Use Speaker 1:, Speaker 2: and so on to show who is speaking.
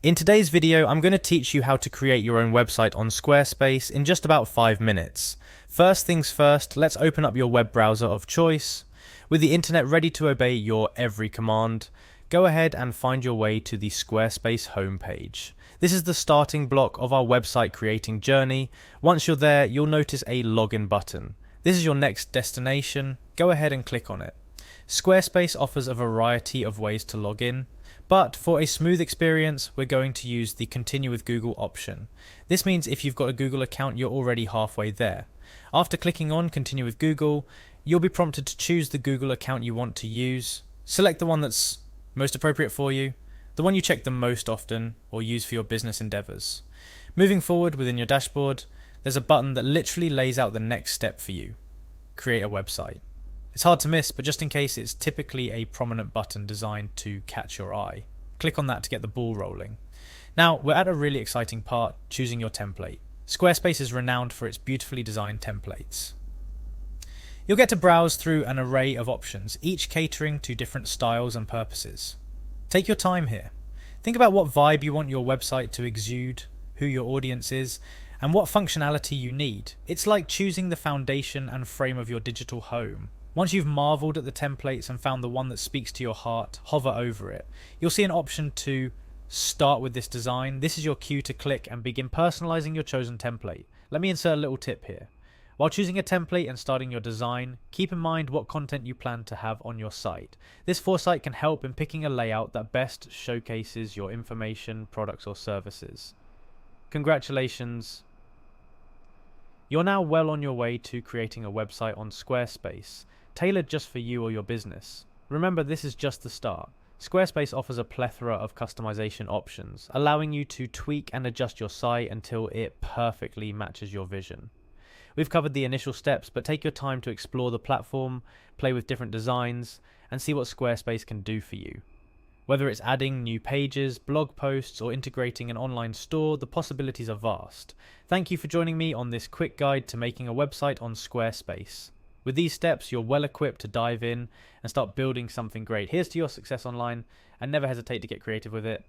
Speaker 1: In today's video, I'm going to teach you how to create your own website on Squarespace in just about 5 minutes. First things first, let's open up your web browser of choice. With the internet ready to obey your every command, go ahead and find your way to the Squarespace homepage. This is the starting block of our website creating journey. Once you're there, you'll notice a login button. This is your next destination. Go ahead and click on it. Squarespace offers a variety of ways to log in, but for a smooth experience, we're going to use the Continue with Google option. This means if you've got a Google account, you're already halfway there. After clicking on Continue with Google, you'll be prompted to choose the Google account you want to use. Select the one that's most appropriate for you, the one you check the most often or use for your business endeavors. Moving forward within your dashboard, there's a button that literally lays out the next step for you. Create a website. It's hard to miss, but just in case, it's typically a prominent button designed to catch your eye. Click on that to get the ball rolling. Now, we're at a really exciting part, choosing your template. Squarespace is renowned for its beautifully designed templates. You'll get to browse through an array of options, each catering to different styles and purposes. Take your time here. Think about what vibe you want your website to exude, who your audience is, and what functionality you need. It's like choosing the foundation and frame of your digital home. Once you've marveled at the templates and found the one that speaks to your heart, hover over it. You'll see an option to start with this design. This is your cue to click and begin personalizing your chosen template. Let me insert a little tip here. While choosing a template and starting your design, keep in mind what content you plan to have on your site. This foresight can help in picking a layout that best showcases your information, products, or services. Congratulations! You're now well on your way to creating a website on Squarespace, tailored just for you or your business. Remember, this is just the start. Squarespace offers a plethora of customization options, allowing you to tweak and adjust your site until it perfectly matches your vision. We've covered the initial steps, but take your time to explore the platform, play with different designs, and see what Squarespace can do for you. Whether it's adding new pages, blog posts, or integrating an online store, the possibilities are vast. Thank you for joining me on this quick guide to making a website on Squarespace. With these steps, you're well equipped to dive in and start building something great. Here's to your success online, and never hesitate to get creative with it.